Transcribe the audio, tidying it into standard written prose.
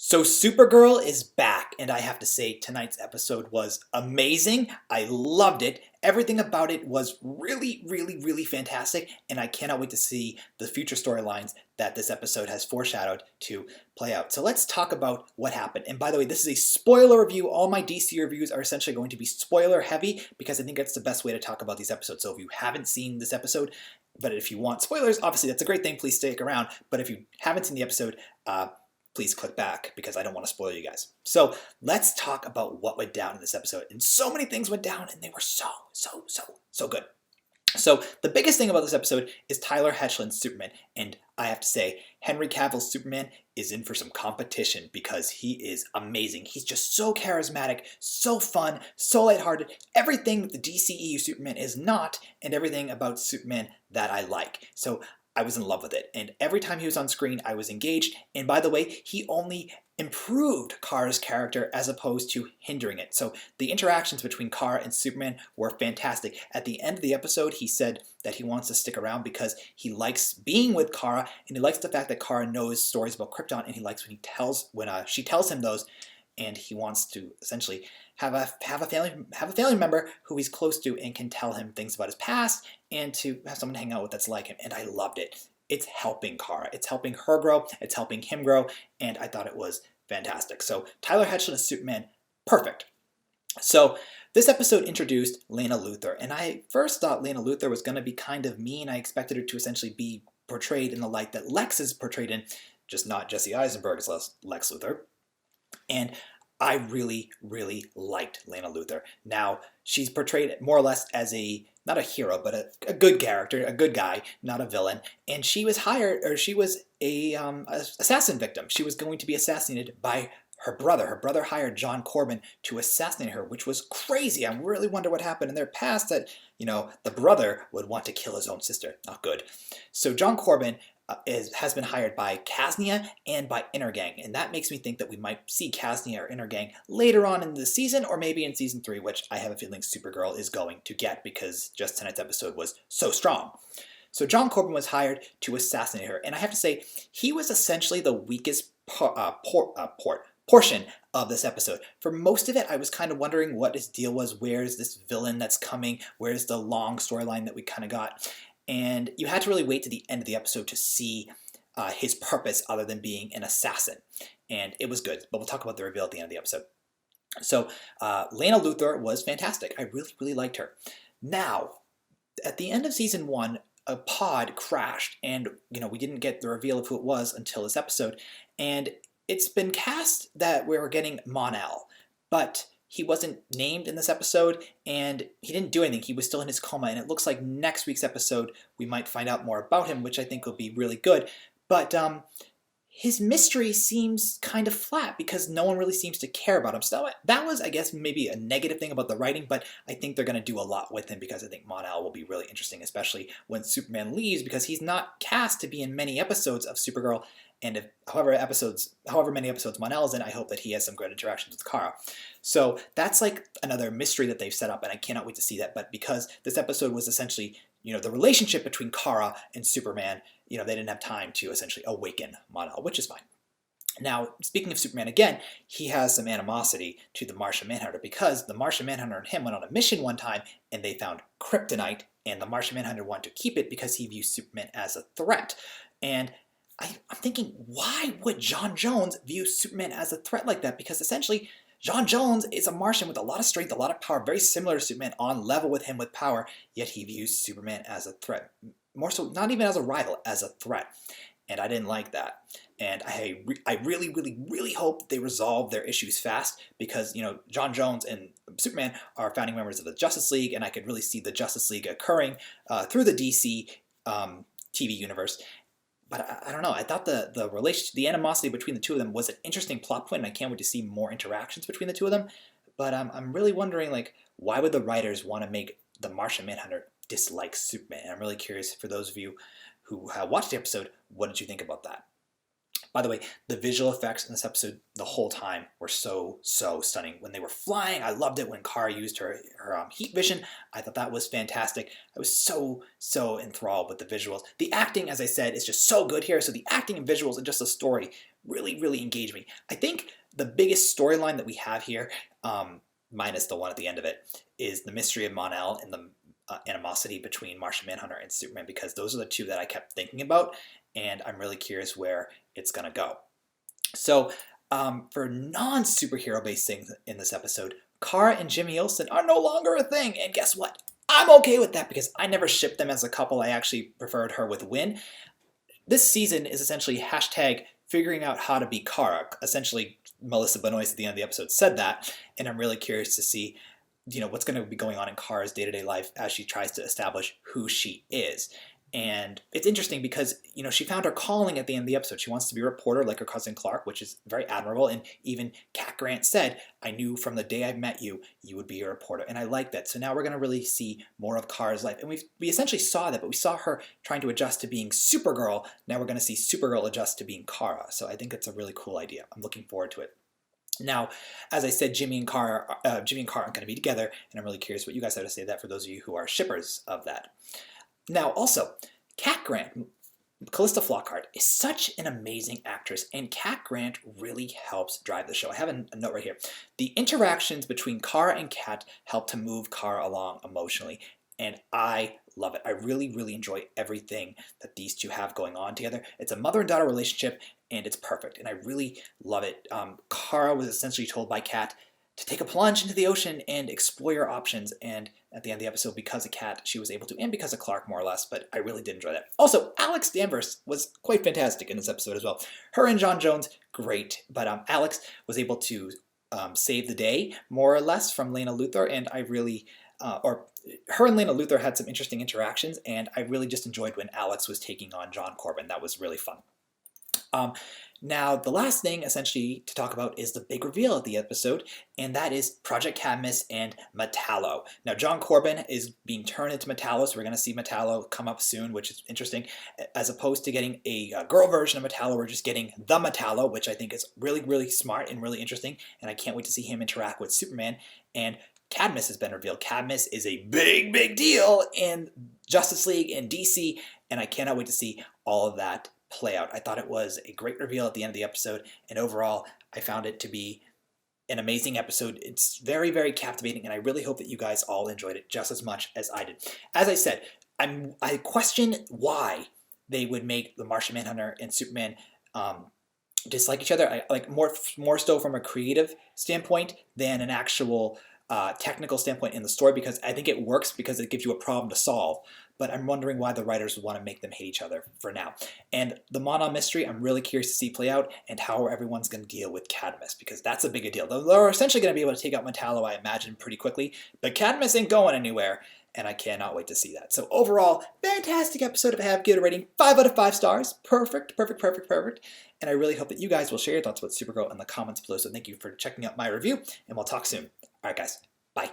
So Supergirl is back, and I have to say tonight's episode was amazing. I loved it. Everything about it was really fantastic, and I cannot wait to see the future storylines that this episode has foreshadowed to play out. So let's talk about what happened. And by the way, this is a spoiler review. All my DC reviews are essentially going to be spoiler heavy because I think that's the best way to talk about these episodes. So if you haven't seen this episode, but if you want spoilers, obviously that's a great thing. Please stick around. But if you haven't seen the episode, please click back because I don't want to spoil you guys. So let's talk about what went down in this episode. And so many things went down and they were so good. So the biggest thing about this episode is Tyler Hoechlin's Superman. And I have to say, Henry Cavill's Superman is in for some competition because he is amazing. He's just so charismatic, so fun, so lighthearted. Everything that the DCEU Superman is not, and everything about Superman that I like. So I was in love with it, and every time he was on screen, I was engaged, and by the way, he only improved Kara's character as opposed to hindering it. So the interactions between Kara and Superman were fantastic. At the end of the episode, he said that he wants to stick around because he likes being with Kara, and he likes the fact that Kara knows stories about Krypton, and he likes when she tells him those, and he wants to essentially have a family member who he's close to and can tell him things about his past and to have someone to hang out with that's like him. And I loved it. It's helping Kara. It's helping her grow. It's helping him grow. And I thought it was fantastic. So Tyler Hoechlin as Superman, perfect. So this episode introduced Lena Luthor. And I first thought Lena Luthor was going to be kind of mean. I expected her to essentially be portrayed in the light that Lex is portrayed in, just not Jesse Eisenberg's Lex Luthor. And I really liked Lena Luthor. Now, she's portrayed more or less as not a hero, but a good character, a good guy, not a villain. And she was hired, or she was a assassin victim. She was going to be assassinated by her brother. Her brother hired John Corbin to assassinate her, which was crazy. I really wonder what happened in their past that, the brother would want to kill his own sister. Not good. So John Corbin has been hired by Kaznia and by Intergang, and that makes me think that we might see Kaznia or Intergang later on in the season, or maybe in season 3, which I have a feeling Supergirl is going to get because just tonight's episode was so strong. So John Corbin was hired to assassinate her, and I have to say, he was essentially the weakest portion of this episode. For most of it, I was kind of wondering what his deal was. Where's this villain that's coming? Where's the long storyline that we kind of got? And you had to really wait to the end of the episode to see his purpose other than being an assassin. And it was good, but we'll talk about the reveal at the end of the episode. So Lena Luthor was fantastic. I really liked her. Now, at the end of season 1, a pod crashed, and we didn't get the reveal of who it was until this episode. And it's been cast that we were getting Mon-El, but he wasn't named in this episode, and he didn't do anything. He was still in his coma, and it looks like next week's episode we might find out more about him, which I think will be really good. But his mystery seems kind of flat because no one really seems to care about him. So that was, I guess, maybe a negative thing about the writing, but I think they're going to do a lot with him because I think Mon-El will be really interesting, especially when Superman leaves, because he's not cast to be in many episodes of Supergirl. And however many episodes Mon-El is in, I hope that he has some good interactions with Kara. So that's like another mystery that they've set up, and I cannot wait to see that. But because this episode was essentially, the relationship between Kara and Superman, they didn't have time to essentially awaken Mon-El, which is fine. Now, speaking of Superman again, he has some animosity to the Martian Manhunter because the Martian Manhunter and him went on a mission one time, and they found kryptonite, and the Martian Manhunter wanted to keep it because he views Superman as a threat. And I'm thinking, why would John Jones view Superman as a threat like that? Because essentially, John Jones is a Martian with a lot of strength, a lot of power, very similar to Superman, on level with him with power, yet he views Superman as a threat. More so, not even as a rival, as a threat. And I didn't like that. And I really hope they resolve their issues fast because, John Jones and Superman are founding members of the Justice League, and I could really see the Justice League occurring through the DC TV universe. But I don't know. I thought the animosity between the two of them was an interesting plot point, and I can't wait to see more interactions between the two of them. But I'm really wondering, why would the writers want to make the Martian Manhunter dislike Superman? And I'm really curious, for those of you who have watched the episode, what did you think about that? By the way, the visual effects in this episode the whole time were so stunning. When they were flying, I loved it. When Kara used her heat vision, I thought that was fantastic. I was so enthralled with the visuals. The acting, as I said, is just so good here. So the acting and visuals and just the story really engage me. I think the biggest storyline that we have here, minus the one at the end of it, is the mystery of Mon-El and the animosity between Martian Manhunter and Superman, because those are the two that I kept thinking about, and I'm really curious where it's going to go. So for non-superhero based things in this episode, Kara and Jimmy Olsen are no longer a thing, and guess what? I'm okay with that because I never shipped them as a couple. I actually preferred her with Win. This season is essentially hashtag figuring out how to be Kara. Essentially, Melissa Benoist at the end of the episode said that, and I'm really curious to see what's going to be going on in Kara's day-to-day life as she tries to establish who she is. And it's interesting because, she found her calling at the end of the episode. She wants to be a reporter like her cousin Clark, which is very admirable. And even Cat Grant said, I knew from the day I met you, you would be a reporter. And I like that. So now we're going to really see more of Kara's life. And we essentially saw that, but we saw her trying to adjust to being Supergirl. Now we're going to see Supergirl adjust to being Kara. So I think it's a really cool idea. I'm looking forward to it. Now, as I said, Jimmy and Kara aren't going to be together, and I'm really curious what you guys have to say to that for those of you who are shippers of that. Now, also, Cat Grant, Callista Flockhart, is such an amazing actress, and Cat Grant really helps drive the show. I have a note right here. The interactions between Kara and Cat help to move Kara along emotionally, and I love it. I really enjoy everything that these two have going on together. It's a mother and daughter relationship, and it's perfect, and I really love it. Kara was essentially told by Cat to take a plunge into the ocean and explore your options, and at the end of the episode, because of Cat, she was able to, and because of Clark, more or less, but I really did enjoy that. Also, Alex Danvers was quite fantastic in this episode as well. Her and John Jones, great, but Alex was able to save the day, more or less, from Lena Luthor, and I really, her and Lena Luthor had some interesting interactions, and I really just enjoyed when Alex was taking on John Corbin. That was really fun. Now, the last thing, essentially, to talk about is the big reveal of the episode, and that is Project Cadmus and Metallo. Now, John Corbin is being turned into Metallo, so we're going to see Metallo come up soon, which is interesting. As opposed to getting a girl version of Metallo, we're just getting the Metallo, which I think is really smart and really interesting, and I can't wait to see him interact with Superman. And Cadmus has been revealed. Cadmus is a big deal in Justice League and DC, and I cannot wait to see all of that play out. I thought it was a great reveal at the end of the episode, and overall, I found it to be an amazing episode. It's very captivating, and I really hope that you guys all enjoyed it just as much as I did. As I said, I question why they would make the Martian Manhunter and Superman dislike each other. I like more so from a creative standpoint than an actual technical standpoint in the story, because I think it works because it gives you a problem to solve. But I'm wondering why the writers would want to make them hate each other for now. And the Mon-El mystery, I'm really curious to see play out, and how everyone's going to deal with Cadmus, because that's a big deal. They're essentially going to be able to take out Metallo, I imagine, pretty quickly, but Cadmus ain't going anywhere, and I cannot wait to see that. So overall, fantastic episode. If I have to give it a rating, 5 out of 5 stars. Perfect. And I really hope that you guys will share your thoughts about Supergirl in the comments below. So thank you for checking out my review, and we'll talk soon. All right, guys. Bye.